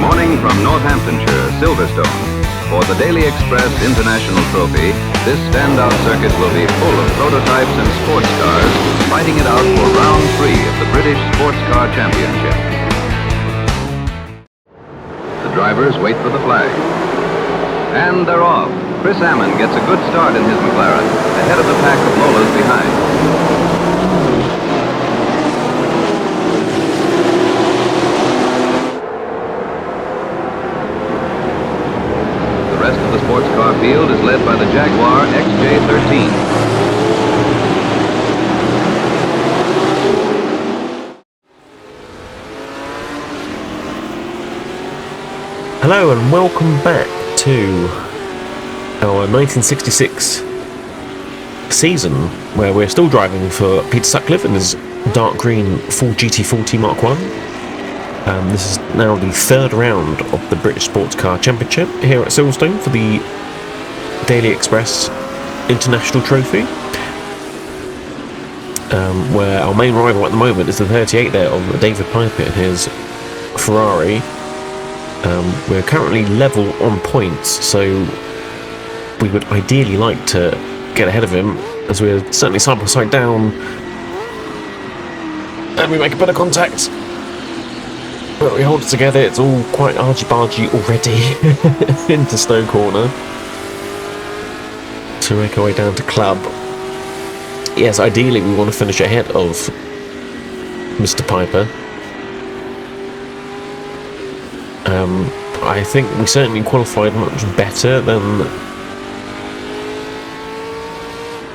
morning from Northamptonshire, Silverstone. For the Daily Express International Trophy, this standout circuit will be full of prototypes and sports cars fighting it out for round 3 of the British Sportscar Championship. The drivers wait for the flag. And they're off. Chris Ammon gets a good start in his McLaren, ahead of the pack of Lolas behind. The rest of the sports car field is led by the Jaguar XJ13. Hello and welcome back to our 1966 season, where we're still driving for Peter Sutcliffe in his dark green Ford GT40 Mark 1. This is now the third round of the British Sportscar Championship here at Silverstone for the Daily Express International Trophy, where our main rival at the moment is the 38 there of David Piper in his Ferrari. We're currently level on points, so we would ideally like to get ahead of him, as we're certainly side by side down and we make a bit of contact. But we hold it together. It's all quite argy-bargy already into Stowe Corner to make our way down to Club. Yes, ideally we want to finish ahead of Mr. Piper. I think we certainly qualified much better than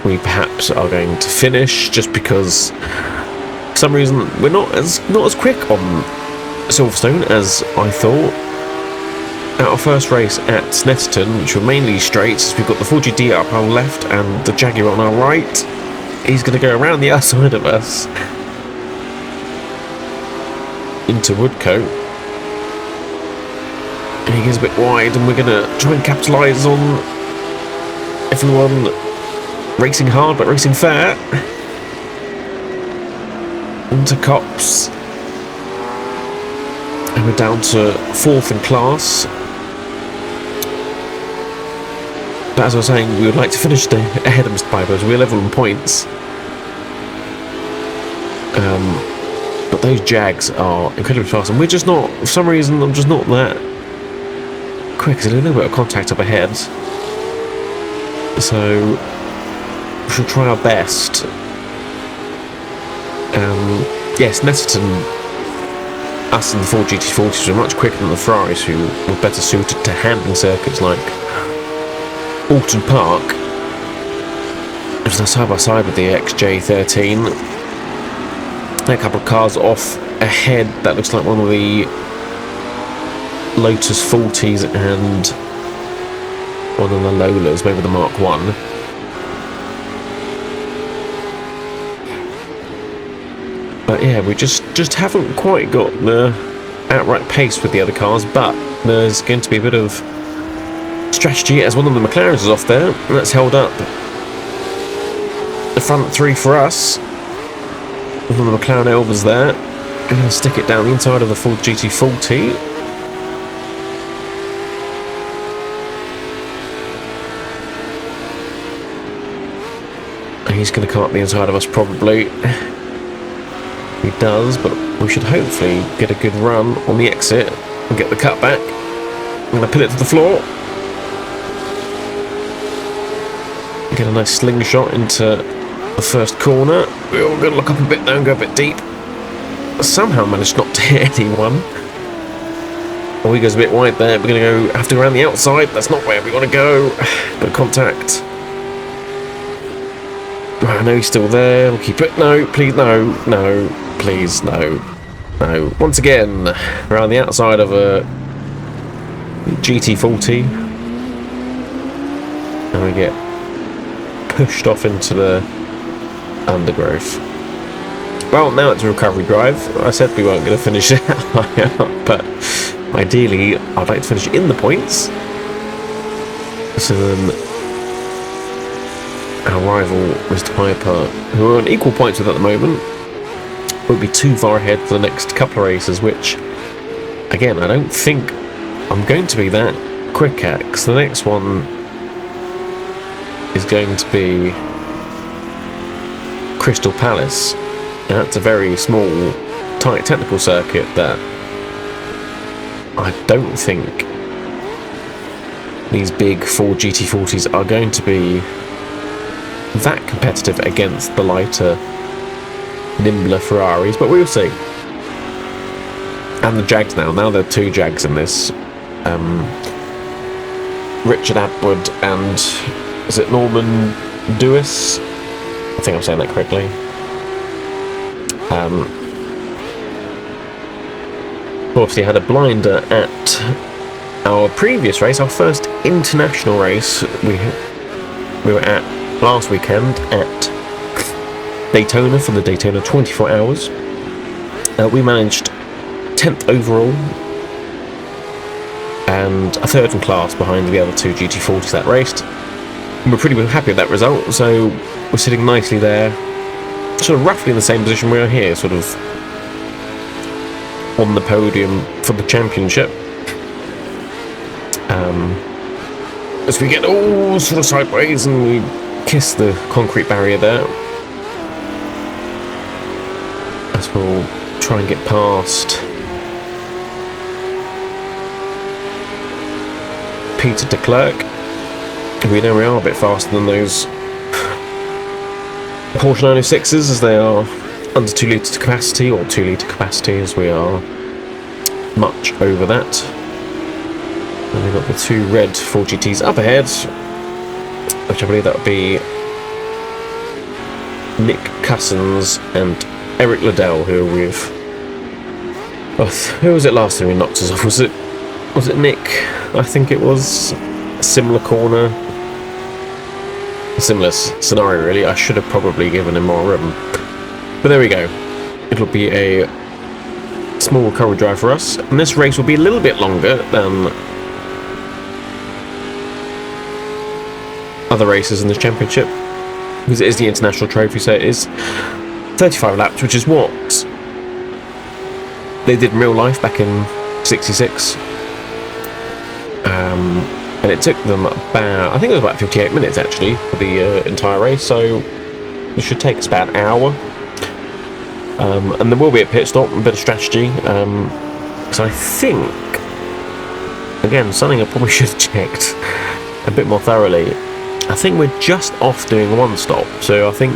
we perhaps are going to finish, just because for some reason we're not as quick on Silverstone as I thought. At our first race at Snetterton, which were mainly straights, we've got the 40D up our left and the Jaguar on our right. He's going to go around the outside of us into Woodcote. And he gets a bit wide, and we're going to try and capitalise on everyone racing hard but racing fair. Into Cops. And we're down to 4th in class. But as I was saying, we would like to finish ahead of Mr. Piper, as we're level on points. But those Jags are incredibly fast, and we're just not, for some reason, I'm just not that quick. There's a little bit of contact up ahead. So we shall try our best. Yes, Netterton, us and the Ford GT40s were much quicker than the Ferraris, who were better suited to handling circuits like Alton Park. It was now side by side with the XJ13. A couple of cars off ahead. That looks like one of the Lotus 40s and one of the Lolas, maybe the Mark 1. But yeah, we just haven't quite got the outright pace with the other cars, but there's going to be a bit of strategy, as one of the McLarens is off there, and that's held up the front 3 for us. One of the McLaren Elvas there. I'm going to stick it down the inside of the Ford GT40. He's going to come up the inside of us, probably. He does, but we should hopefully get a good run on the exit and get the cut back. I'm going to pin it to the floor. Get a nice slingshot into the first corner. We're all going to look up a bit now and go a bit deep. Somehow managed not to hit anyone. Oh, he goes a bit wide there. We're going to have to go around the outside. That's not where we want to go. Bit of contact. I know he's still there. We'll keep it. No, please, no, please, no. Once again, around the outside of a GT40, and we get pushed off into the undergrowth. Well, now it's a recovery drive. I said we weren't going to finish it high up, but ideally, I'd like to finish in the points. So then our rival, Mr. Piper, who are on equal points with at the moment, won't be too far ahead for the next couple of races, which again, I don't think I'm going to be that quick at, because the next one is going to be Crystal Palace, and that's a very small, tight technical circuit that I don't think these big Ford GT40s are going to be that competitive against the lighter, nimbler Ferraris, but we'll see. And the Jags now there are 2 Jags in this. Richard Atwood and is it Norman Dewis? I think I'm saying that correctly. Obviously had a blinder at our previous race, our first international race we were at last weekend at Daytona for the Daytona 24 hours. We managed 10th overall and a 3rd in class behind the other 2 GT40s that raced. And we're pretty happy with that result, so we're sitting nicely there, sort of roughly in the same position we are here, sort of on the podium for the championship. As we get all sort of sideways and we kiss the concrete barrier there, as we'll try and get past Peter de Klerk. We know we are a bit faster than those Porsche 906s, as they are under 2 litres capacity, or 2 litre capacity, as we are much over that. And we've got the 2 red 4GTs up ahead, which I believe that would be Nick Cousins and Eric Liddell, who are with... Oh, who was it last time he knocked us off? Was it Nick? I think it was. A similar corner. A similar scenario, really. I should have probably given him more room. But there we go. It'll be a small recovery drive for us. And this race will be a little bit longer than other races in this championship, because it is the international trophy, so it is 35 laps, which is what they did in real life back in 66. And it took them about, I think it was about 58 minutes actually for the entire race, so it should take us about an hour. And there will be a pit stop and a bit of strategy. So I think, again, something I probably should have checked a bit more thoroughly. I think we're just off doing 1 stop, so I think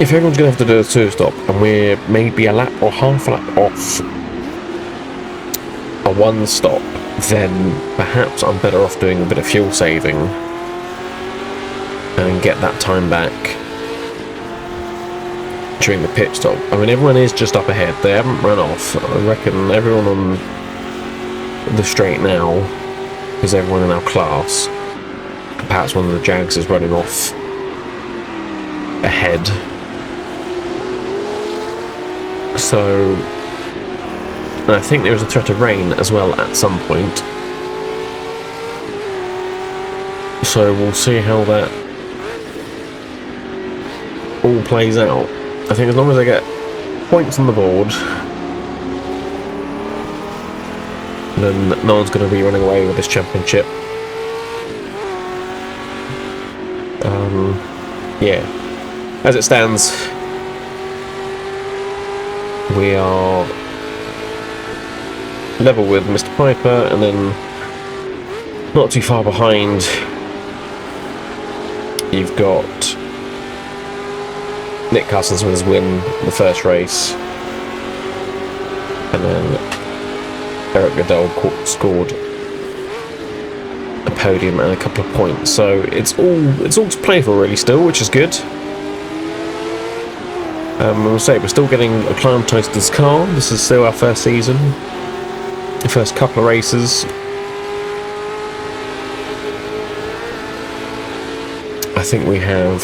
if everyone's going to have to do a 2 stop and we're maybe a lap or half a lap off a 1 stop, then perhaps I'm better off doing a bit of fuel saving and get that time back during the pit stop. I mean, everyone is just up ahead, they haven't run off. I reckon everyone on the straight now is everyone in our class. Perhaps one of the Jags is running off ahead. So, and I think there is a threat of rain as well at some point. So we'll see how that all plays out. I think as long as I get points on the board, then no one's going to be running away with this championship. Yeah, as it stands, we are level with Mr. Piper, and then not too far behind you've got Nick Cousins with his win the first race, and then Eric Liddell scored a podium and a couple of points. So it's all to play for really still, which is good. I'll say we're still getting acclimatised to this car. This is still our first season, the first couple of races. I think we have,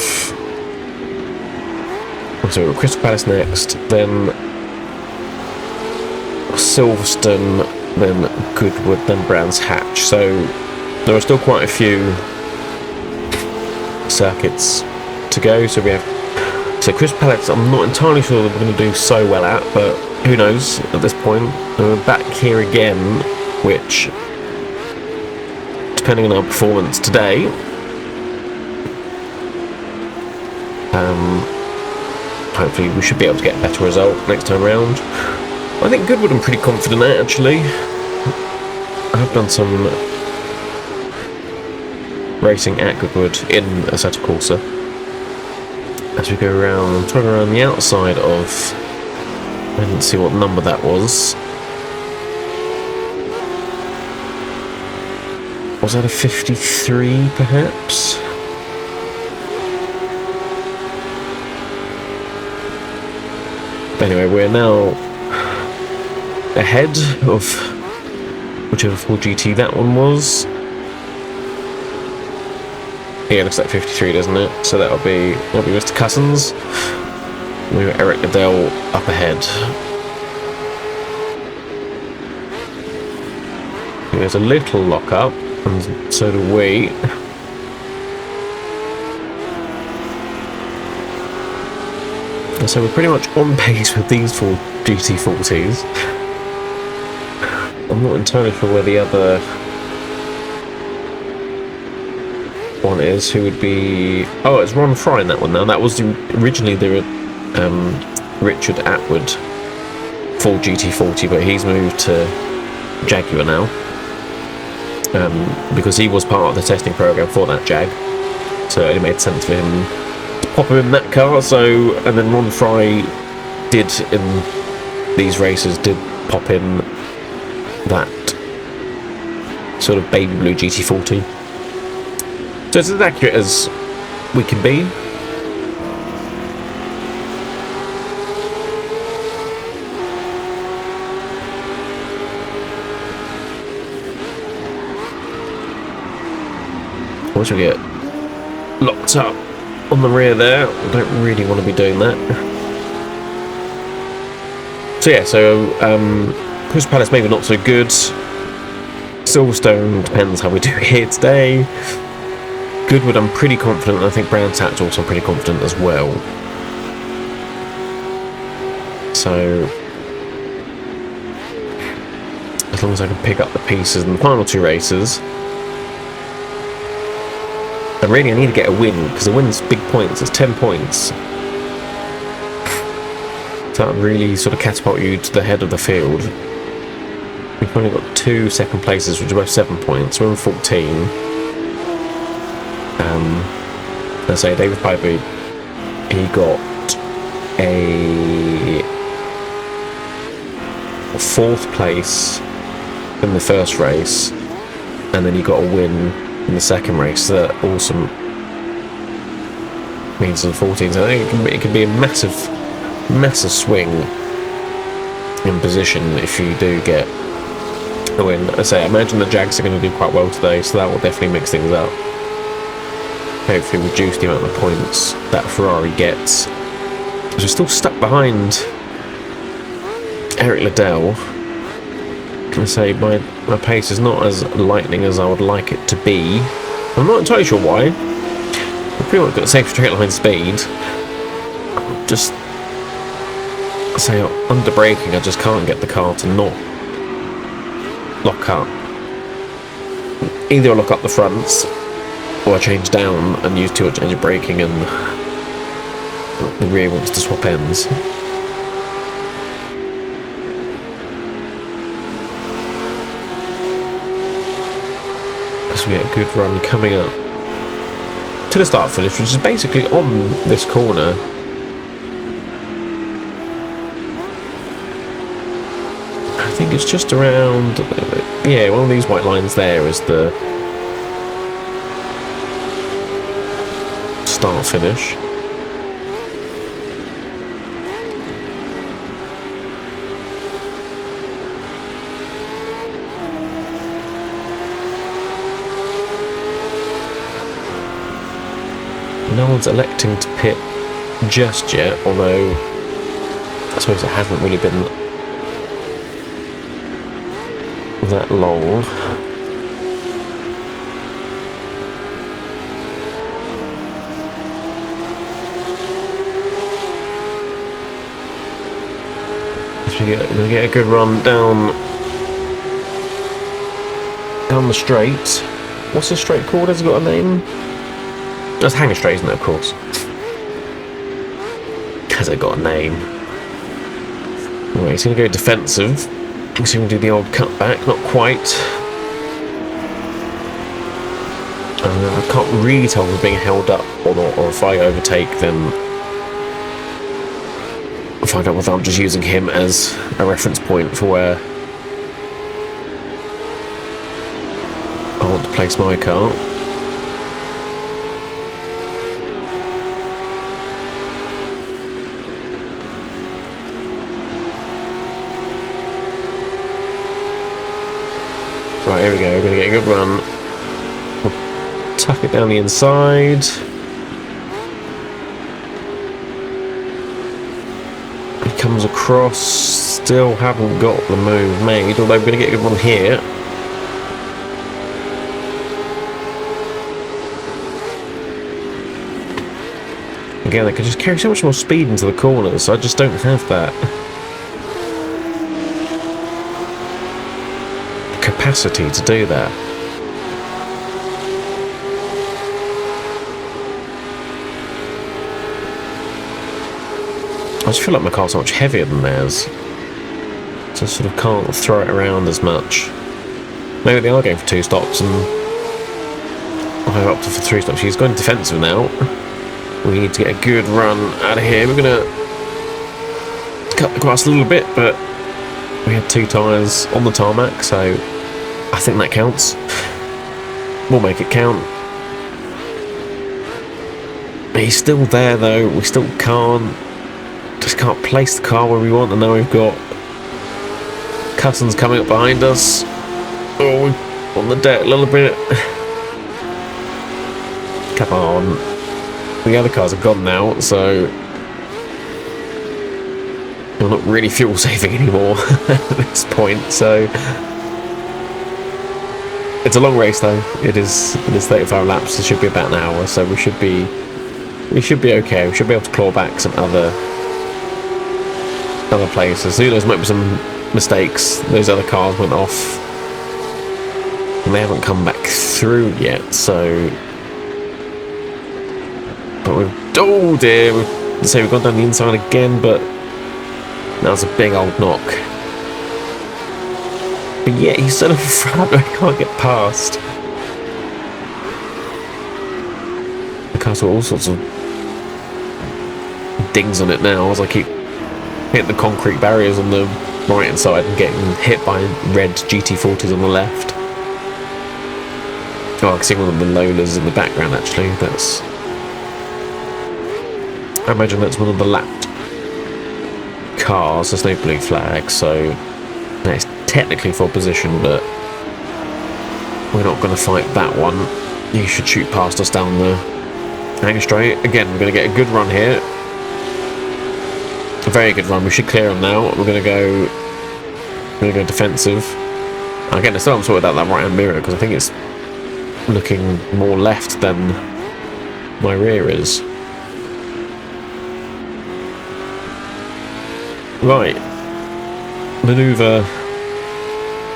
so Crystal Palace next, then Silverstone, then Goodwood, then Brands Hatch. So there are still quite a few circuits to go. So we have, so Crystal Palace I'm not entirely sure that we're going to do so well at, but who knows at this point. We're back here again, which, depending on our performance today, hopefully we should be able to get a better result next time round. I think Goodwood I'm pretty confident at, actually. I have done some racing at Goodwood in Assetto Corsa. As we go around, trying around the outside of, I didn't see what number that was. Was that a 53 perhaps? Anyway, we're now ahead of whichever full GT that one was. Yeah, it looks like 53, doesn't it? So that'll be Mr. Cousins. We've got Eric Liddell up ahead. There's a little lock up, and so do we. So we're pretty much on pace with these four GT40s. I'm not entirely sure where the other one is. Who would be? Oh, it's Ron Fry in that one now. That was originally the Richard Atwood full GT40, but he's moved to Jaguar now because he was part of the testing program for that Jag. So it made sense for him to pop him in that car. So, and then Ron Fry did in these races pop in that sort of baby blue GT40. So it's as accurate as we can be. Once we get locked up on the rear there, we don't really want to be doing that. So yeah, Crystal Palace maybe not so good. Silverstone depends how we do here today. Goodwood I'm pretty confident, and I think Brown Tat's also pretty confident as well. So as long as I can pick up the pieces in the final two races. And really I need to get a win, because a win's big points, it's 10 points. So that would really sort of catapult you to the head of the field. We've only got 2 second places, which are both 7 points. We're on 14. Let's say David Piper, he got a 4th place in the first race, and then he got a win in the second race. So that also means on 14. So I think it can be a massive swing in position if you do get a win. I say, I imagine the Jags are going to do quite well today, so that will definitely mix things up. Hopefully reduce the amount of points that Ferrari gets. So we're still stuck behind Eric Liddell. Can I say my pace is not as lightning as I would like it to be. I'm not entirely sure why. I've pretty much got the same straight line speed. Just say under braking, I just can't get the car to not lock up. Either I lock up the fronts, or I change down and use too much engine braking, and the rear wants to swap ends. So we get a good run coming up to the start finish, which is basically on this corner. I think it's just around, yeah, one of these white lines there is the start finish. No one's electing to pit just yet, although I suppose it hasn't really been that long. We're gonna get a good run down the straight. What's the straight called? Has it got a name? That's Hanger Straight, isn't it? Of course. Has it got a name? Anyway, he's gonna go defensive. He's gonna do the old cutback. Not quite. I can't really tell if we're being held up or not, or if I overtake, then I'll find out whether I'm just using him as a reference point for where I want to place my car. Right, here we go, we're going to get a good run. We'll tuck it down the inside. He comes across, still haven't got the move made, although we're going to get a good one here. Again, they can just carry so much more speed into the corners, so I just don't have that capacity to do that. I just feel like my car's so much heavier than theirs, so I sort of can't throw it around as much. Maybe they are going for 2 stops and I opted for 3 stops. He's going defensive now. We need to get a good run out of here. We're going to cut the grass a little bit, but we had 2 tyres on the tarmac, so I think that counts. We'll make it count. He's still there though. We still just can't place the car where we want, and now we've got Cousins coming up behind us. Oh, we're on the deck a little bit. Come on. The other cars are gone now, so we're not really fuel saving anymore at this point. So it's a long race though. It is 35 laps. It should be about an hour, so we should be okay. We should be able to claw back some other places. Who knows, might be some mistakes. Those other cars went off and they haven't come back through yet, so. But oh dear, we've gone down the inside again, but that was a big old knock. But yeah, he's still in front, I can't get past. The car's got all sorts of dings on it now as I keep hitting the concrete barriers on the right hand side and getting hit by red GT40s on the left. Oh, I can see one of the Lolas in the background actually. I imagine that's one of the lapped cars. There's no blue flag, so it's technically for position, but we're not going to fight that one. You should shoot past us down the Hanger Straight. Again, we're going to get a good run here. A very good run. We should clear them now. We're going to go defensive. Again, I still haven't sorted out that right hand mirror because I think it's looking more left than my rear is. Right, manoeuvre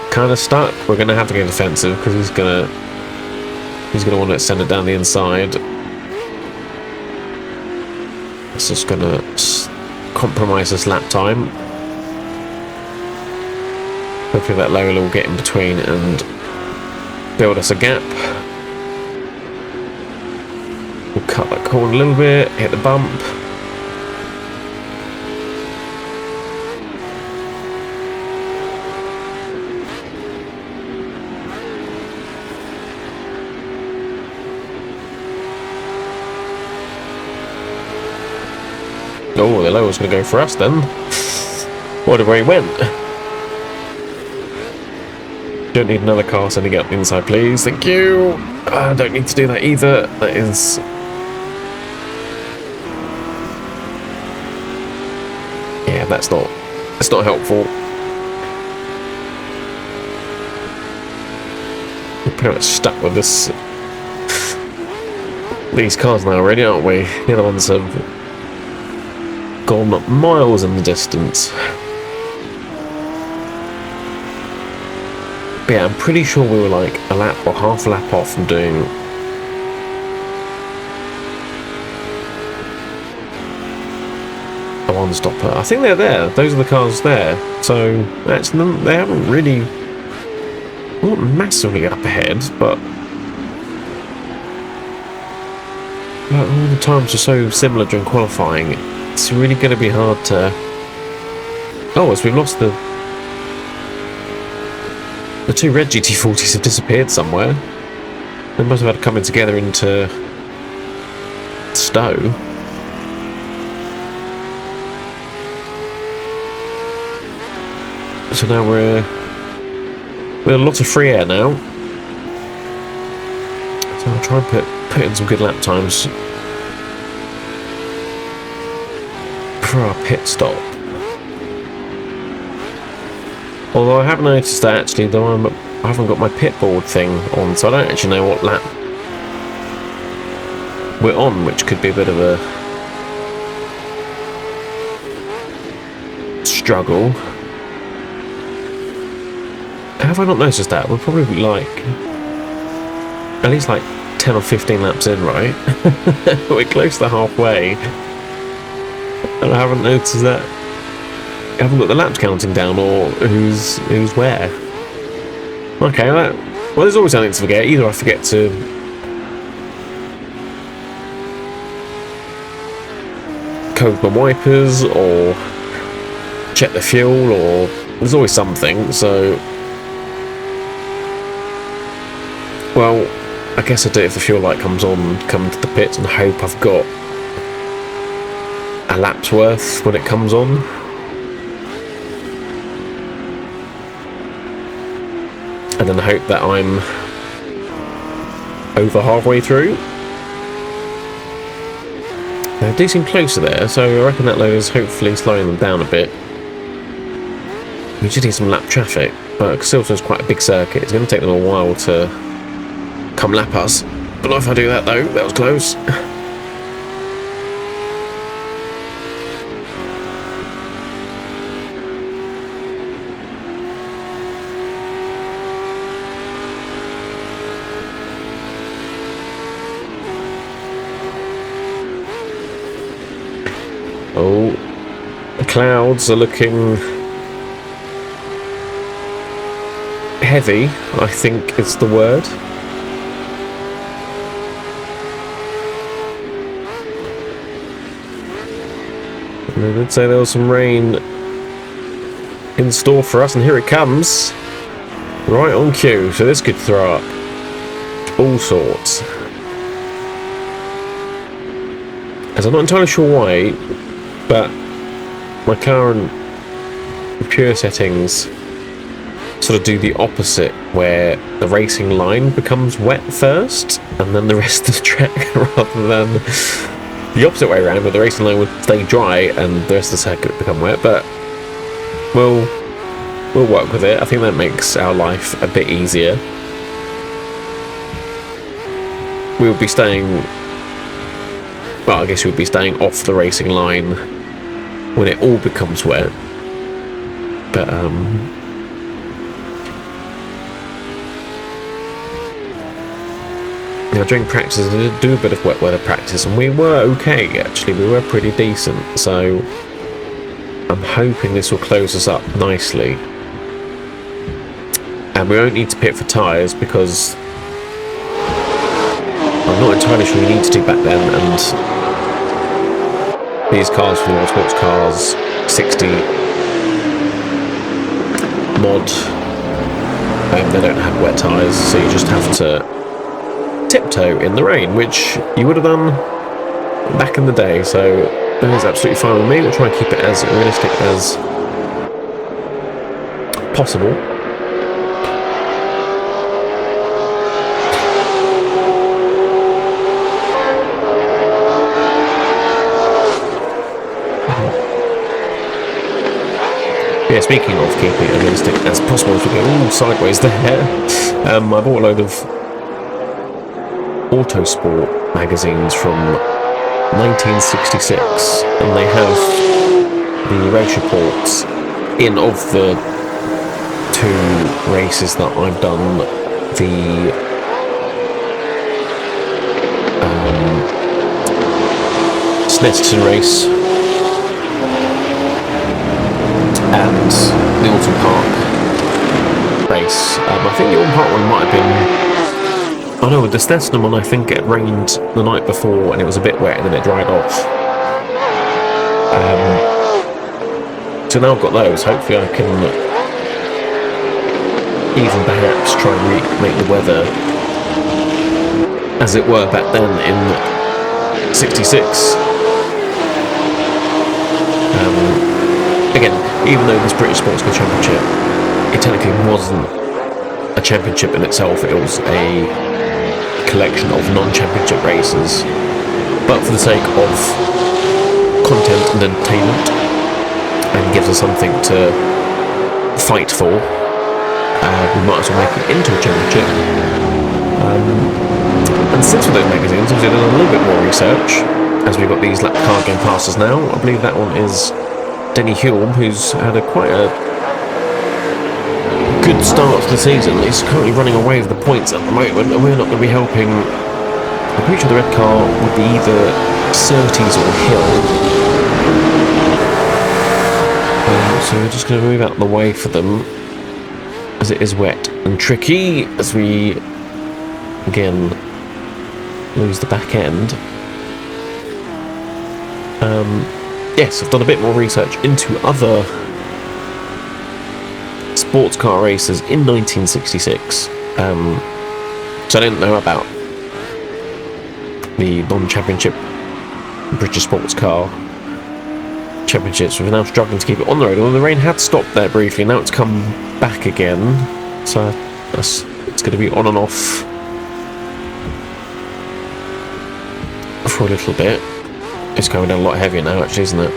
kind of stuck. We're going to have to go defensive because he's going to want to send it down the inside. It's just going to compromise this lap time. Hopefully that Lola will get in between and build us a gap. We'll cut that corner a little bit, hit the bump. Oh, the low was going to go for us then. What a way he went. Don't need another car sending up the inside, please. Thank you. I don't need to do that either. That is... yeah, that's not helpful. We're pretty much stuck with these cars now already, aren't we? The other ones have gone miles in the distance. yeah, I'm pretty sure we were like a lap or half a lap off from doing a one-stopper. I think they're there. Those are the cars there. So that's they haven't really, not massively up ahead, but all the times are so similar during qualifying. It's really going to be hard to. Oh, as we've lost the two red GT40s have disappeared somewhere. They must have had to come in together into Stowe. So now we're a lot of free air now. So I'll try and put in some good lap times for our pit stop. Although I have noticed that actually, though I haven't got my pit board thing on, so I don't actually know what lap we're on, which could be a bit of a struggle. Have I not noticed that? We're probably like at least like 10 or 15 laps in, right? We're close to halfway, and I haven't noticed that. I haven't got the laps counting down or who's where. Okay, well, there's always something to forget. Either I forget to code my wipers or check the fuel, or there's always something. So, well, I guess I do it if the fuel light comes on, come to the pits and hope I've got a lap's worth when it comes on. And then hope that I'm over halfway through. They do seem closer there, so I reckon that load is hopefully slowing them down a bit. We just need some lap traffic, but Silverstone's quite a big circuit. It's going to take them a while to come lap us. But not if I do that though, that was close. Oh, the clouds are looking heavy, I think is the word. And they did say there was some rain in store for us, and here it comes. Right on cue, so this could throw up all sorts. As I'm not entirely sure why, but my car and pure settings sort of do the opposite, where the racing line becomes wet first and then the rest of the track, rather than the opposite way around, where the racing line would stay dry and the rest of the circuit would become wet. But we'll work with it. I think that makes our life a bit easier. We'll be staying, well, I guess we'll be staying off the racing line when it all becomes wet. But now during practice I did do a bit of wet weather practice, and we were okay actually. We were pretty decent, so I'm hoping this will close us up nicely. And we won't need to pit for tyres, because I'm not entirely sure we need to do back then, and these cars for the World Sportscar 60 mod, they don't have wet tyres, so you just have to tiptoe in the rain, which you would have done back in the day. So that is absolutely fine with me. We'll try and keep it as realistic as possible. Yeah, speaking of keeping it realistic as possible, as we go all sideways there, I bought a load of Autosport magazines from 1966, and they have the race reports in of the two races that I've done. The Snetterton race and the Alton Park race. I think the Alton Park one might have been... I know, with the Snetterton one, I think it rained the night before and it was a bit wet and then it dried off. So now I've got those. Hopefully I can even perhaps try and make the weather as it were back then in 66. Again, even though this British Sportscar Championship, it technically wasn't a championship in itself, it was a collection of non-championship races, but for the sake of content and entertainment, and gives us something to fight for, we might as well make it into a championship. And since with those magazines, obviously I've done a little bit more research, as we've got these lap car game passes now. I believe that one is Denny Hulme, who's had quite a good start to the season. He's currently running away with the points at the moment, and we're not going to be helping. I'm pretty sure the red car would be either Surtees or Hill. So we're just going to move out of the way for them, as it is wet and tricky, as we, again, lose the back end. Yes, I've done a bit more research into other sports car races in 1966. So I didn't know about the non-championship British Sports Car Championships. We're now struggling to keep it on the road. Although the rain had stopped there briefly, now it's come back again. So it's going to be on and off for a little bit. It's going down a lot heavier now, actually, isn't it?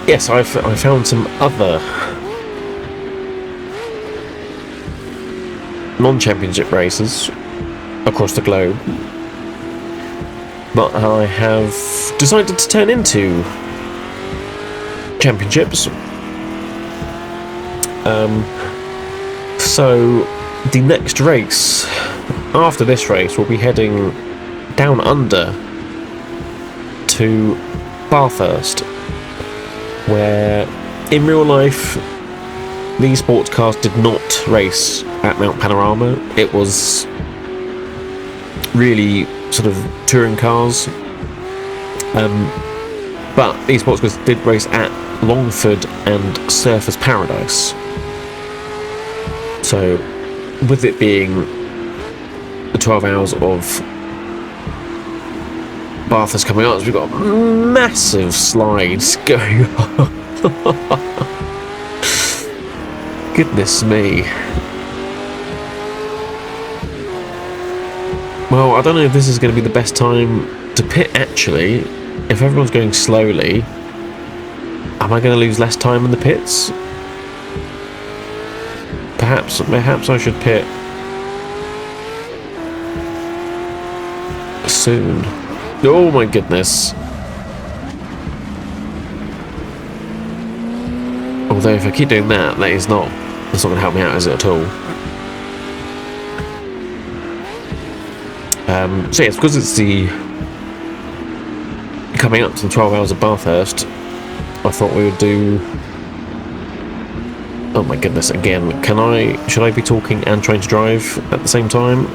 Yes, I found some other non-championship races across the globe that I have decided to turn into championships. So the next race after this race, we'll be heading down under to Bathurst, where in real life these sports cars did not race at Mount Panorama. It was really sort of touring cars, but these sports cars did race at Longford and Surfers Paradise. So with it being the 12 hours of Bathurst coming up, we've got massive slides going on. Goodness me. Well, I don't know if this is going to be the best time to pit, actually. If everyone's going slowly, am I going to lose less time in the pits? Perhaps I should pit soon. Oh my goodness. Although if I keep doing that, that's not going to help me out, is it, at all? So yes, because it's the coming up to the 12 hours of Bathurst, I thought we would do... Oh my goodness, again, should I be talking and trying to drive at the same time?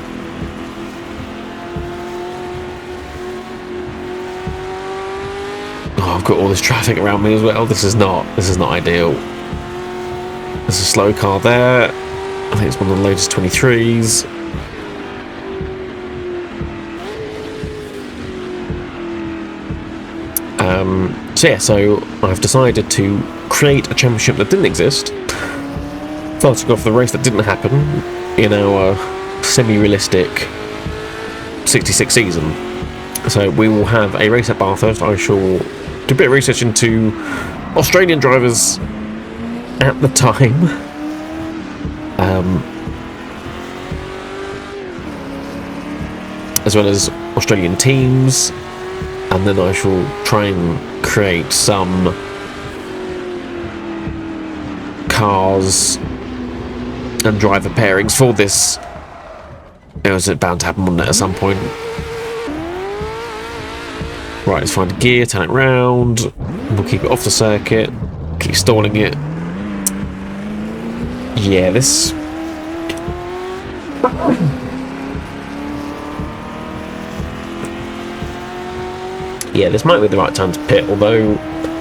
Oh, I've got all this traffic around me as well. This is not ideal. There's a slow car there. I think it's one of the Lotus 23s. So I've decided to create a championship that didn't exist, photograph the race that didn't happen in our semi-realistic 66 season. So we will have a race at Bathurst. I shall do a bit of research into Australian drivers at the time, as well as Australian teams, and then I shall try and create some cars and driver pairings for this. It was bound to happen, wouldn't it, at some point? Right, let's find a gear, turn it round. We'll keep it off the circuit. Keep stalling it. Yeah, this... yeah, this might be the right time to pit, although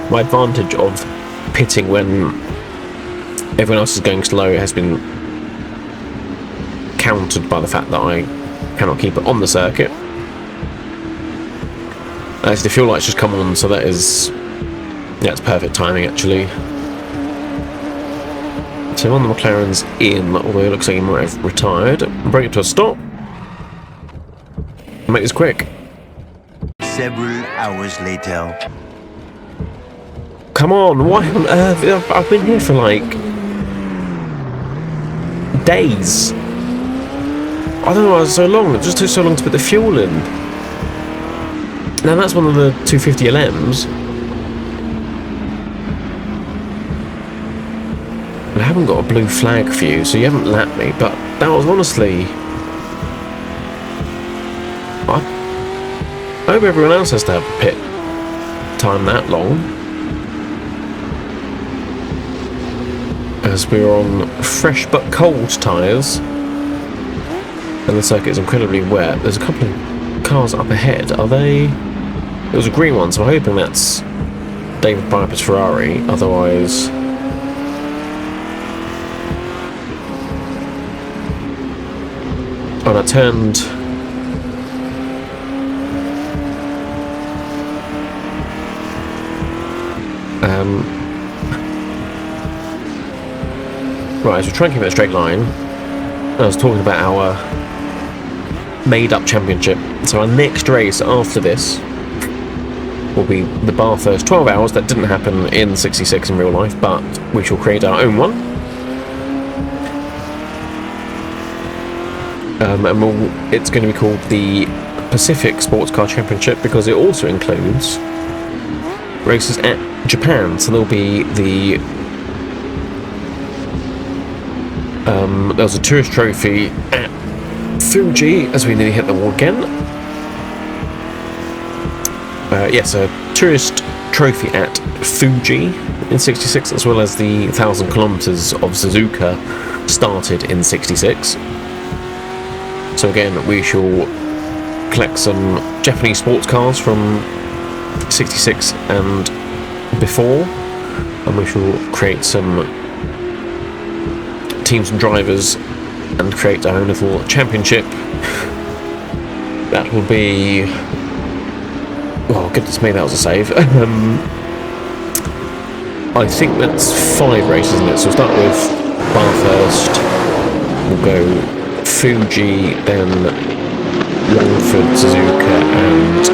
my advantage of pitting when everyone else is going slow has been countered by the fact that I cannot keep it on the circuit. As the fuel lights just come on, so that is... yeah, it's perfect timing, actually. So on the McLaren's in, although it looks like he might have retired. Bring it to a stop. Make this quick. Several hours later. Come on, why on earth? I've been here for like days. I don't know why it was so long. It just took so long to put the fuel in. Now that's one of the 250 LMs. I haven't got a blue flag for you, so you haven't lapped me, but that was honestly... I hope everyone else has to have a pit time that long. As we're on fresh but cold tyres. And the circuit is incredibly wet. There's a couple of cars up ahead. Are they... It was a green one, so I'm hoping that's David Piper's Ferrari. Otherwise... and I turned... right, so we're trying to keep it a straight line. I was talking about our made-up championship. So our next race after this will be the Bathurst 12 hours. That didn't happen in 66 in real life, but we shall create our own one. And it's going to be called the Pacific Sportscar Championship because it also includes races at Japan. So there'll be the there's a tourist trophy at Fuji as we nearly hit the wall again. Yes, a tourist trophy at Fuji in 66, as well as the 1,000 kilometers of Suzuka started in 66. So again, we shall collect some Japanese sports cars from 66 and before, and we shall create some teams and drivers and create our own little championship. That will be... oh goodness me, that was a save. I think that's 5 races, isn't it? So we'll start with Bathurst, we'll go Fuji, then Longford, Suzuka, and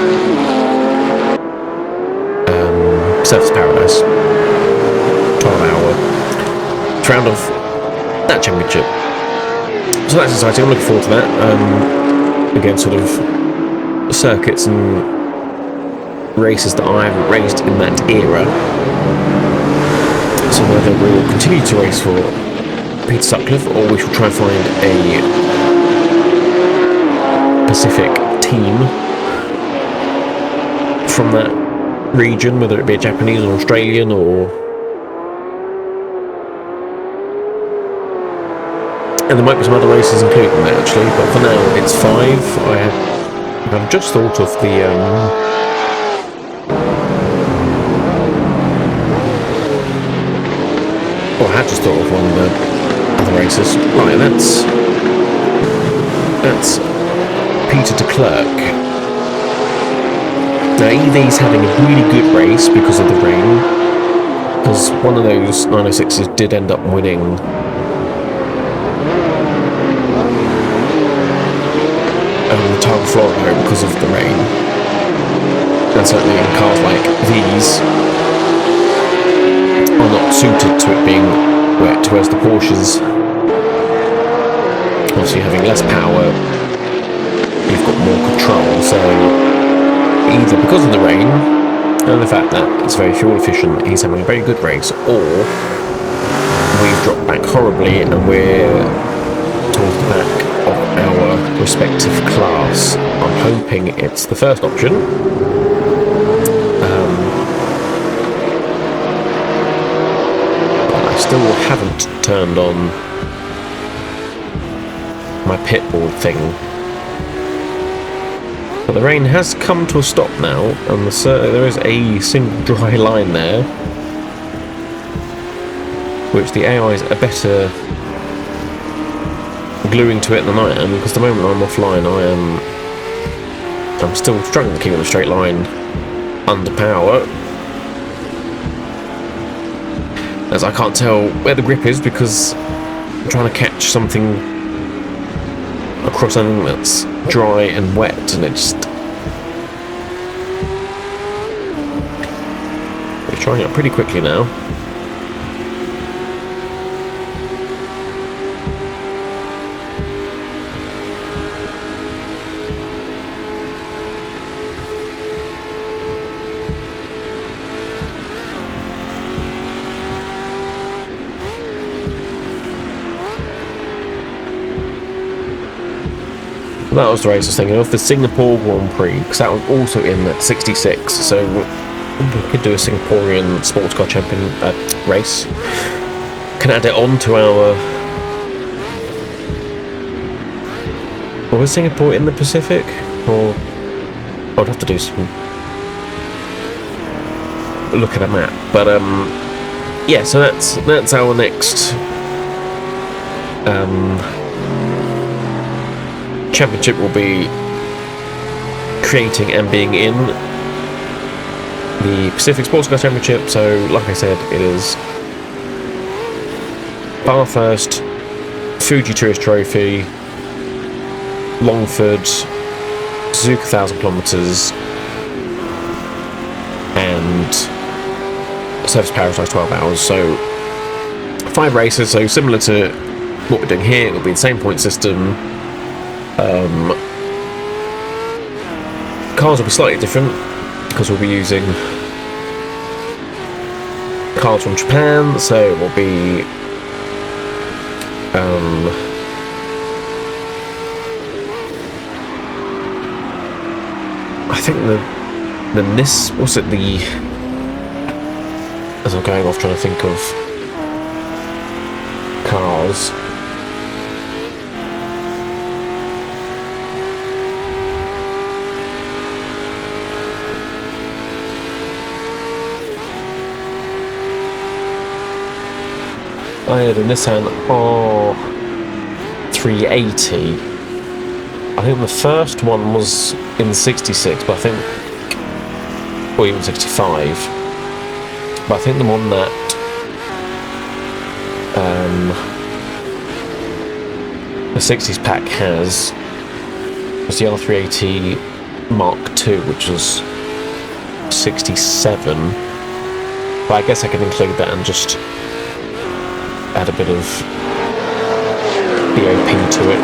Surface Paradise. 12-hour round of that championship. So that's exciting. I'm looking forward to that. Again, sort of circuits and races that I haven't raced in that era. So whether we'll continue to race for Peter Sutcliffe, or we shall try and find a Pacific team from that region, whether it be a Japanese or Australian or... and there might be some other races including that actually, but for now it's 5. I've just thought of the I had just thought of one of the other races. Right, that's Peter de Klerk. Now EV's having a really good race because of the rain, because one of those 906s did end up winning the Targa Florida because of the rain. And certainly in cars like these are not suited to it being wet, whereas the Porsches, obviously having less power, you've got more control. So either because of the rain and the fact that it's very fuel efficient, he's having a very good race, or we've dropped back horribly, and we're towards the back of our respective class. I'm hoping it's the first option. But I still haven't turned on my pitboard thing. But the rain has come to a stop now, and there is a single dry line there, which the AIs are better gluing to it than I am, because the moment I'm offline I'm still struggling to keep it in a straight line under power, as I can't tell where the grip is because I'm trying to catch something across something that's dry and wet, and it's drying up pretty quickly now. That was the race I was thinking of, the Singapore Grand Prix, because that was also in at 66, so we could do a Singaporean sports car champion race. Can add it on to our... Well, was Singapore in the Pacific? Or I'd have to do some look at a map. But yeah, so that's our next championship. Will be creating and being in the Pacific Sports Car Championship. So, like I said, it is Bathurst, Fuji Tourist Trophy, Longford, Suzuka 1000 kilometers, and Surface Paradise 12 hours. So 5 races. So similar to what we're doing here, it'll be the same point system. Cars will be slightly different because we'll be using cars from Japan, so it will be I think the NIS, what's it, the, as I'm going off trying to think of cars, I had a Nissan R380. I think the first one was in 66, but I think, or even 65. But I think the one that the 60s pack has was the R380 Mark II, which was 67. But I guess I can include that and just add a bit of BOP to it.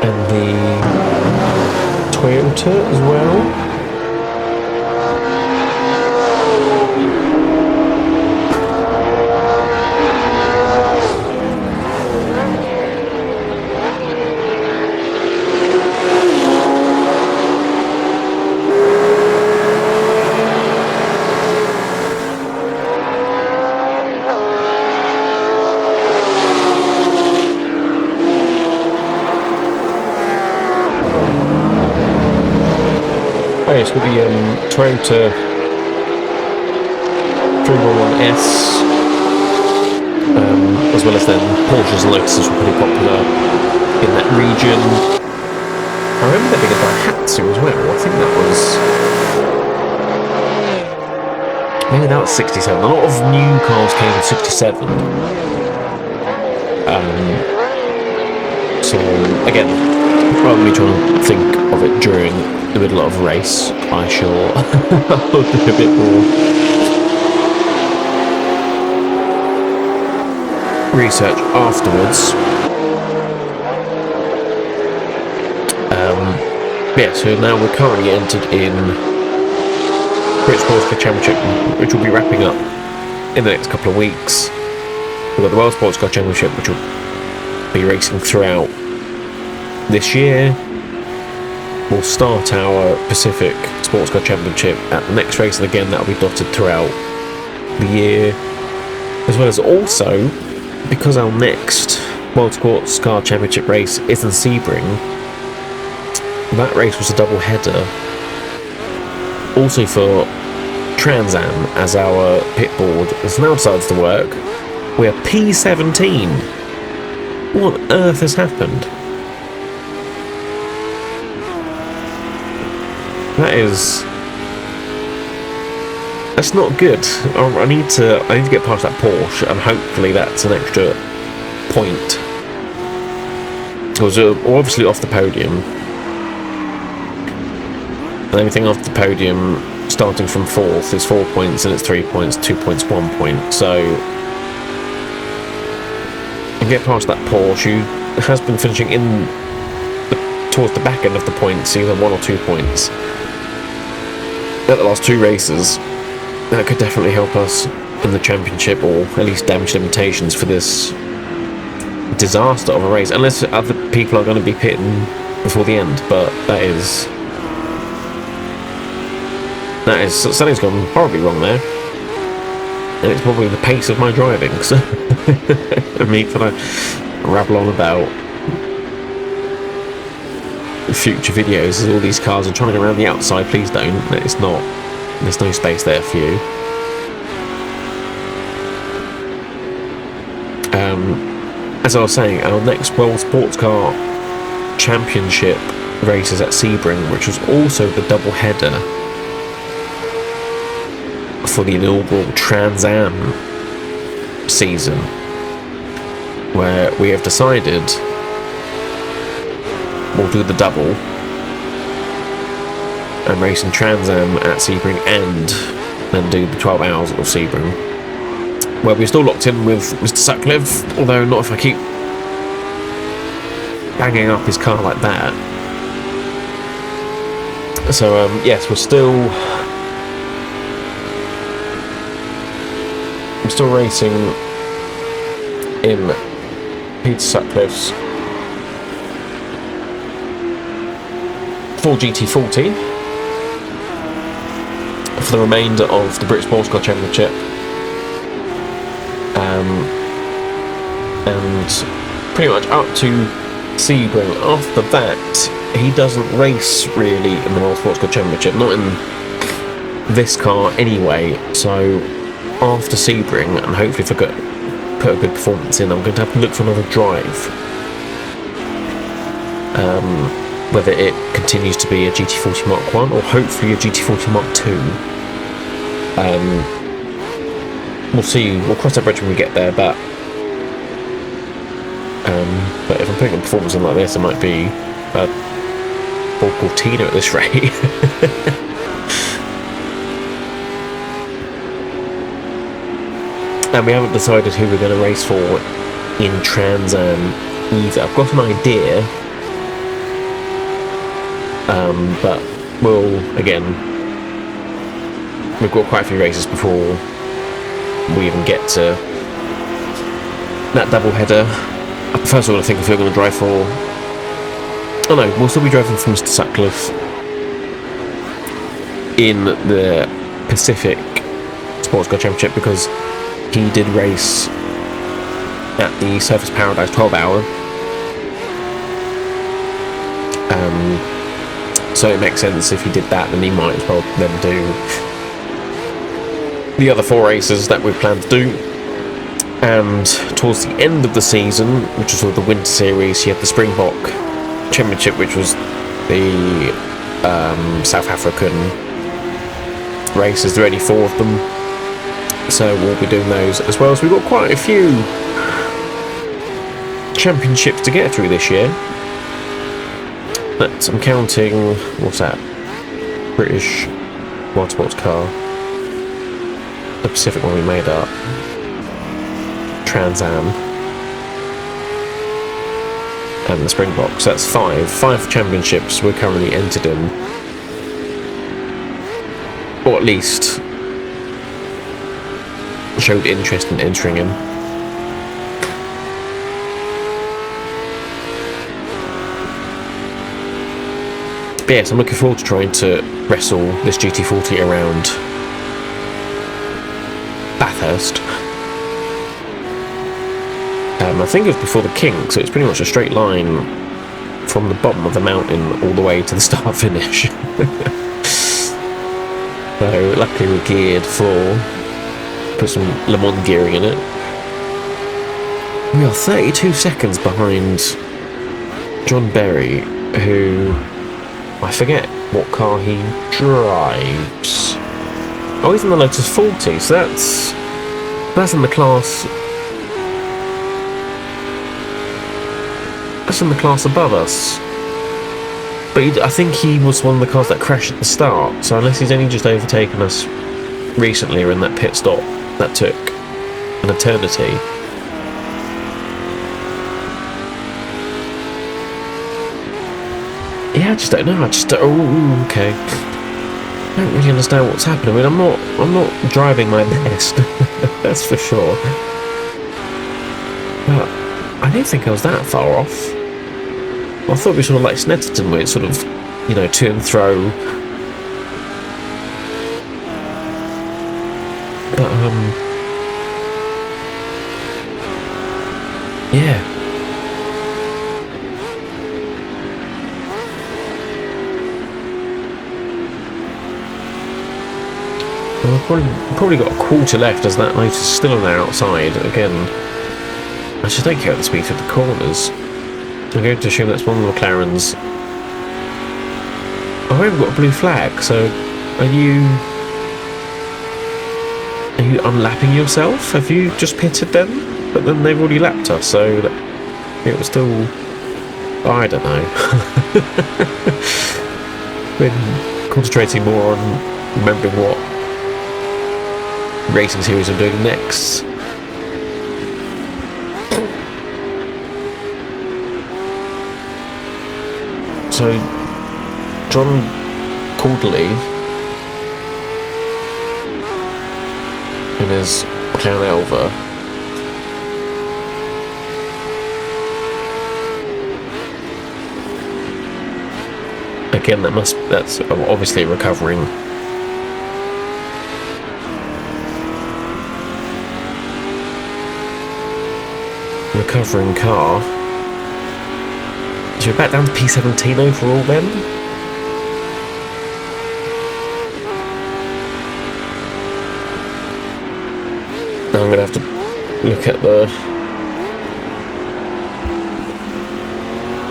And the Toyota as well. It's got the Toyota 311S, as well as then Porsches and Lotuses were pretty popular in that region. I remember there being a Daihatsu as well. I think that was, maybe that was 67. A lot of new cars came in 67. So again, rather than me trying to think of it during the middle of a race, I shall do a bit more research afterwards. Yeah, so now we're currently entered in British Sportscar Championship, which will be wrapping up in the next couple of weeks. We've got the World Sportscar Championship, which will be racing throughout this year. We'll start our Pacific Sportscar Championship at the next race, and again that'll be dotted throughout the year, as well as also, because our next World Sportscar Championship race is in Sebring, that race was a double header also for Trans Am, as our pit board has now decided to work. We're P17. What on earth has happened? That's not good. I need to get past that Porsche, and hopefully that's an extra point. Because we're obviously off the podium, and everything off the podium, starting from 4th, is 4 points, and it's 3 points, 2 points, 1 point. So, and get past that Porsche, who has been finishing towards the back end of the points, either 1 or 2 points at the last 2 races. That could definitely help us in the championship, or at least damage limitations for this disaster of a race, unless other people are going to be pitting before the end. But something's gone horribly wrong there, and it's probably the pace of my driving. So me trying to rabble on about future videos as all these cars are trying to go around the outside. Please don't. It's not. There's no space there for you. As I was saying, our next World Sportscar Championship race is at Sebring, which was also the double header for the inaugural Trans Am season, where we have decided we'll do the double and race in Trans Am at Sebring, and then do the 12 hours of Sebring, where we're still locked in with Mr. Sutcliffe, although not if I keep banging up his car like that. So yes, I'm still racing in Peter Sutcliffe's full GT40 for the remainder of the British Sportscar Championship, and pretty much up to Sebring. After that, he doesn't race really in the World Sportscar Championship, not in this car anyway. So after Sebring, and hopefully if I put a good performance in, I'm going to have to look for another drive. Whether it continues to be a GT40 Mark 1 or hopefully a GT40 Mark 2. We'll see. We'll cross that bridge when we get there. But if I'm putting a performance in like this, it might be a Ford Cortina at this rate. And we haven't decided who we're going to race for in Trans Am either. I've got an idea, but we've got quite a few races before we even get to that double header. First of all, I think if we're going to drive for... Oh no, we'll still be driving for Mr. Sutcliffe in the Pacific Sportscar Championship, because he did race at the Surface Paradise 12 hour. So it makes sense if he did that, then he might as well then do the other 4 races that we plan to do. And towards the end of the season, which was sort of the Winter Series, you had the Springbok Championship, which was the South African races. There are only 4 of them, so we'll be doing those as well. So we've got quite a few championships to get through this year. But I'm counting, what's that? British World Sportscar, the Pacific one we made up, Trans Am, and the Springboks. So that's five championships we're currently entered in, or at least showed interest in entering in. But yes, I'm looking forward to trying to wrestle this GT40 around Bathurst. I think it was before the King, so it's pretty much a straight line from the bottom of the mountain all the way to the start finish. So luckily we're geared for, put some Le Mans gearing in it. We are 32 seconds behind John Berry, who I forget what car he drives. Oh, he's in the Lotus 40, so that's in the class. That's in the class above us. But I think he was one of the cars that crashed at the start. So unless he's only just overtaken us recently or in that pit stop that took an eternity. Yeah, I just don't know. Oh, okay. I don't really understand what's happening. I mean, I'm not driving my best. That's for sure. But I didn't think I was that far off. I thought we were sort of like Snetterton, where it's sort of, to and fro. But yeah. Well, I've probably got a quarter left as that Lotus is still on the outside. Again, I just don't care at the speed of the corners. I'm going to assume that's one of the McLarens. Oh, I've got a blue flag, so are you unlapping yourself? Have you just pitted them? But then they've already lapped us, so it was still... I don't know. Been concentrating more on remembering what racing series I'm doing next. So, John Cordeley in his Clown Elva. Again, that's obviously recovering. Recovering car. So we're back down to P17 overall then. Now I'm going to have to look at the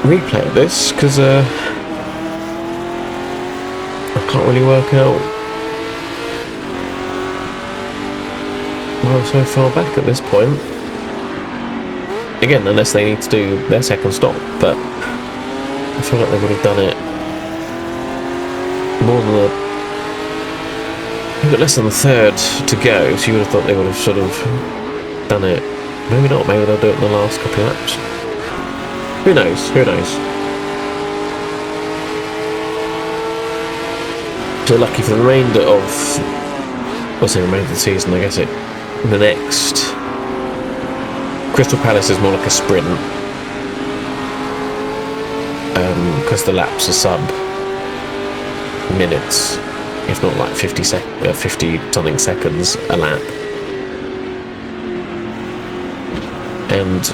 replay of this, because I can't really work out why I'm so far back at this point. Again, unless they need to do their second stop, but I feel like they would have done it more than you've got less than a third to go, so you would have thought they would have sort of done it. Maybe not, maybe they'll do it in the last couple of laps. Who knows, who knows. So lucky for the remainder of, I'll say remainder of the season, I guess the next Crystal Palace is more like a sprint, because the laps are sub minutes, if not like 50 something seconds a lap. And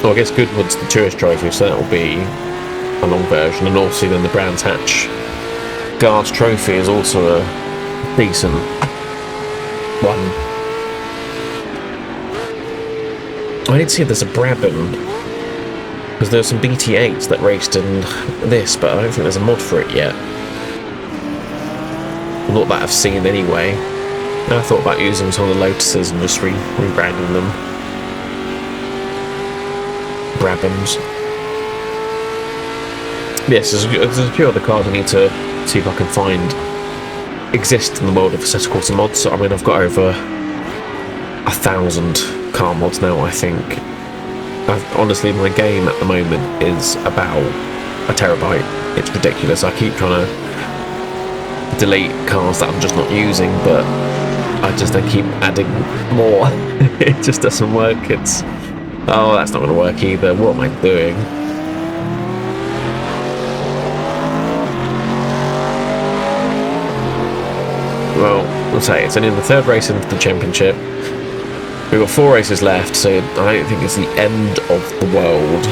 I guess Goodwood's the tourist trophy, so that will be a long version, and also then the Brands Hatch Guards Trophy is also a decent one. I did see there's a Brabham, because there were some BT8s that raced in this, but I don't think there's a mod for it yet. Not that I've seen anyway. I thought about using some of the Lotuses and just rebranding them Brabhams. Yes, there's a few other cars I need to see if I can find exist in the world of Assetto Corsa mods. So, I mean, I've got over 1,000 car mods now, I think. Honestly, my game at the moment is about a terabyte. It's ridiculous. I keep trying to delete cars that I'm just not using, but I just don't keep adding more. It just doesn't work. Oh, that's not going to work either. What am I doing? Well, I'll say it's only the third race into the championship. We've got 4 races left, so I don't think it's the end of the world.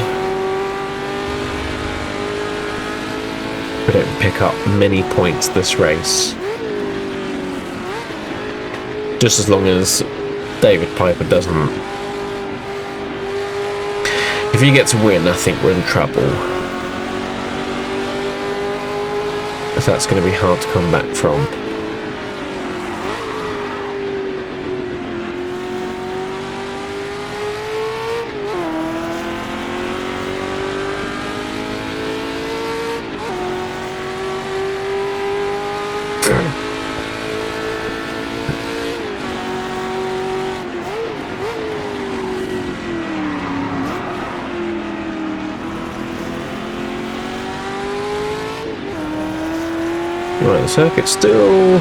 We don't pick up many points this race. Just as long as David Piper doesn't. If he gets a win, I think we're in trouble. So that's going to be hard to come back from. Right, the circuit's still...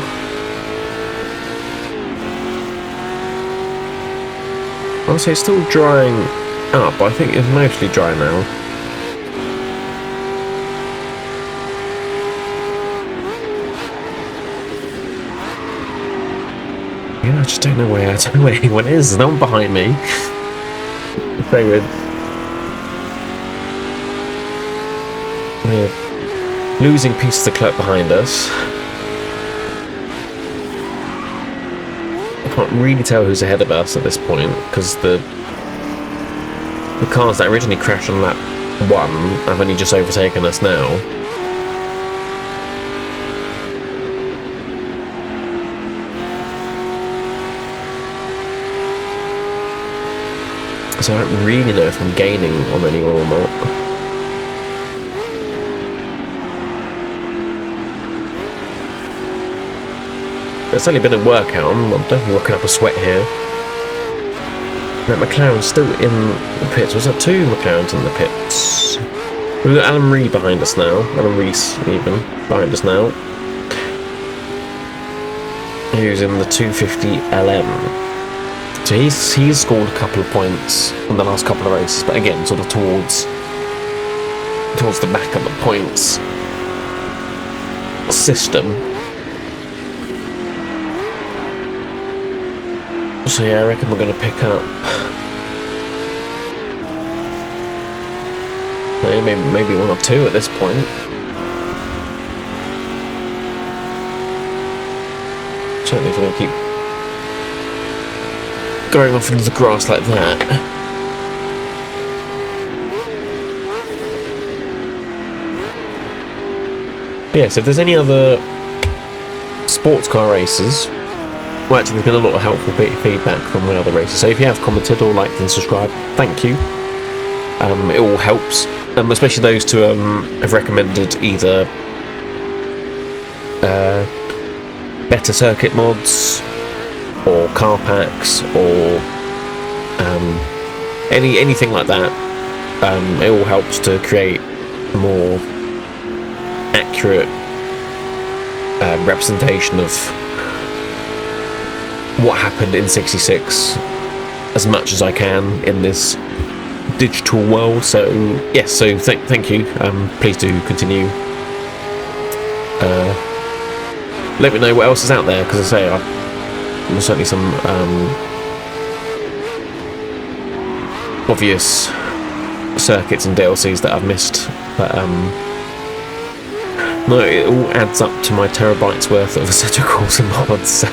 I'll say it's still drying up, but I think it's mostly dry now. Yeah, I just don't know where anyone is. There's no one behind me. Very weird. We're losing pieces of cloak behind us. I can't really tell who's ahead of us at this point, because the cars that originally crashed on lap 1 have only just overtaken us now. So I don't really know if I'm gaining on anyone or not. It's only been a workout. I'm definitely working up a sweat here. That McLaren's still in the pits. Was that 2 McLarens in the pits? We've got Alan Reed behind us now. Alan Rees even behind us now. Who's in the 250 LM. So he's scored a couple of points in the last couple of races, but again, sort of towards the back of the points system. So yeah, I reckon we're going to pick up maybe 1 or 2 at this point. Certainly if we're going to keep going off into the grass like that. Yeah, so if there's any other sports car races, well, actually there's been a lot of helpful feedback from my other races, so if you have commented or liked and subscribed, thank you. It all helps, especially those who have recommended either better circuit mods or car packs or anything like that. It all helps to create a more accurate representation of what happened in 66 as much as I can in this digital world. So yes, so thank you. Please do continue. Let me know what else is out there, because I say there's certainly some obvious circuits and DLCs that I've missed, but no, it all adds up to my terabytes worth of Assetto Corsa mods. So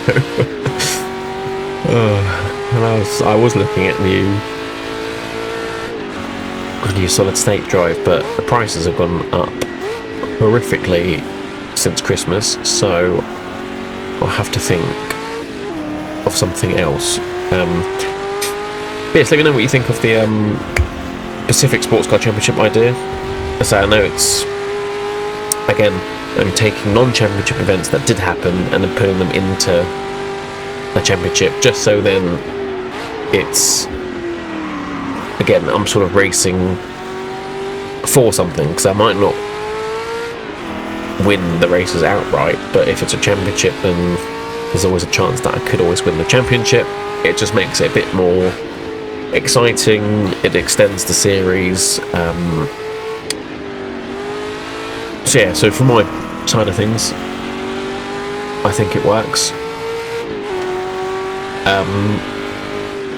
and I was looking at a new solid state drive, but the prices have gone up horrifically since Christmas, so I'll have to think of something else. Yes, let me know what you think of the Pacific Sportscar Championship idea. As I know it's, again, I'm taking non-championship events that did happen and then putting them into a championship, just so then it's again, I'm sort of racing for something, because I might not win the races outright, but if it's a championship, then there's always a chance that I could always win the championship. It just makes it a bit more exciting. It extends the series. So yeah, so from my side of things, I think it works.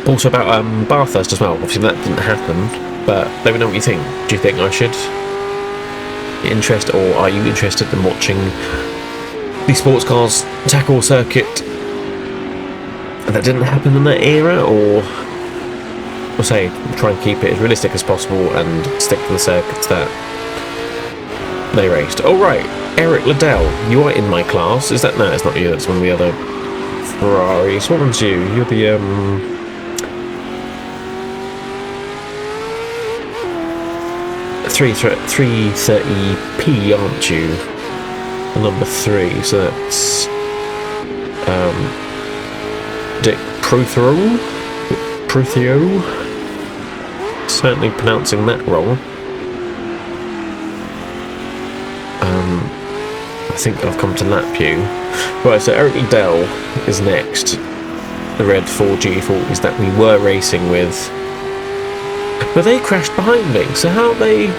Also about Bathurst as well. Obviously that didn't happen, but let me know what you think. Do you think I should be interested, or are you interested in watching the sports cars tackle circuit that didn't happen in that era, or we'll say try and keep it as realistic as possible and stick to the circuits that they raced? Oh right, Eric Liddell, you are in my class. Is that, no, it's not you, that's one of the other Ferraris. What one's you? You're the 330p, aren't you? The number 3, so that's Dick Pruthio. Certainly pronouncing that wrong. I think I've come to lap you. Right, so Eric Liddell is next. The red 4G40s that we were racing with. But they crashed behind me, so how they...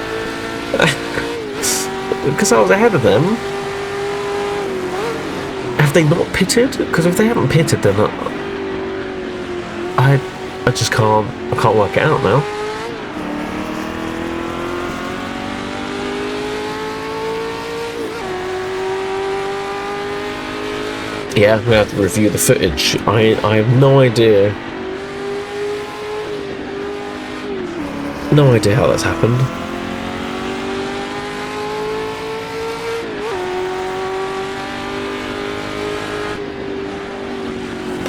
Because I was ahead of them. Have they not pitted? Because if they haven't pitted, then I just can't work it out now. Yeah, we have to review the footage. I have no idea. No idea how that's happened.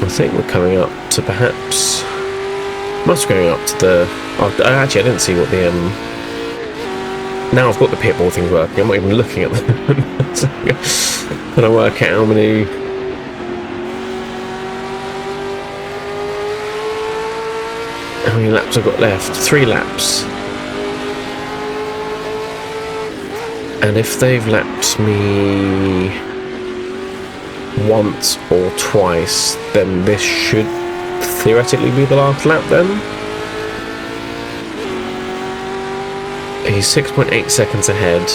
I think we're coming up to perhaps... Must be going up to the... Oh, actually, I didn't see what the... Now I've got the pitbull thing working. I'm not even looking at them. Can I work out how many... How many laps I've got left? 3 laps. And if they've lapped me once or twice, then this should theoretically be the last lap then. He's 6.8 seconds ahead.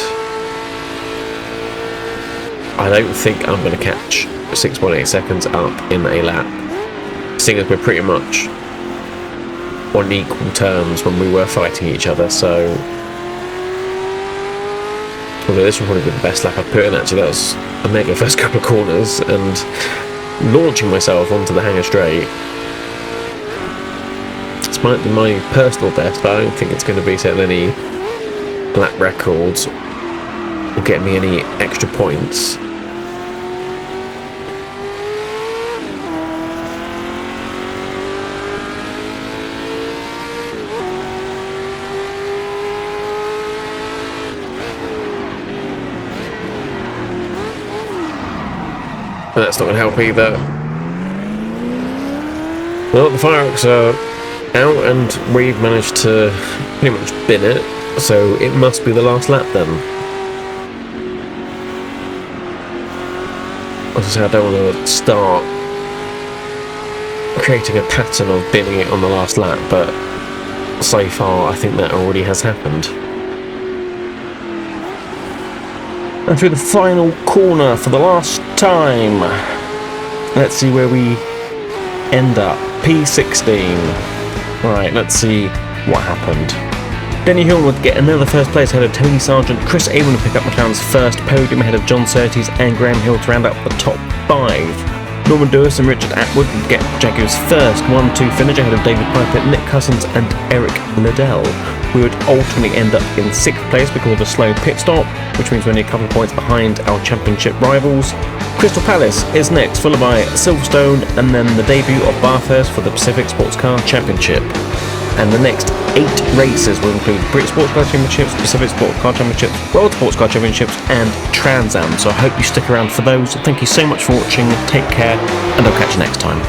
I don't think I'm going to catch 6.8 seconds up in a lap, seeing as we're pretty much on equal terms when we were fighting each other. So although this will probably be the best lap I've put in, actually. That was a mega first couple of corners, and launching myself onto the hanger straight. This might be my personal best, but I don't think it's going to be setting any lap records or get me any extra points. But that's not going to help either. Well, the fireworks are out and we've managed to pretty much bin it, so it must be the last lap then. As I say, I don't want to start creating a pattern of binning it on the last lap, but so far I think that already has happened. And through the final corner for the last time. Let's see where we end up. P16. Right, let's see what happened. Denny Hill would get another first place ahead of Tony Sargent. Chris Avon would pick up McLaren's first podium ahead of John Surtees and Graham Hill to round up the top 5. Norman Dewis and Richard Atwood would get Jaguar's first 1-2 finish ahead of David Piper, Nick Cousins and Eric Liddell. We would ultimately end up in 6th place because of a slow pit stop, which means we're only a couple of points behind our championship rivals. Crystal Palace is next, followed by Silverstone, and then the debut of Bathurst for the Pacific Sportscar Championship. And the next 8 races will include British Sportscar Championships, Pacific Sportscar Championships, World Sportscar Championships, and Trans Am. So I hope you stick around for those. Thank you so much for watching, take care, and I'll catch you next time.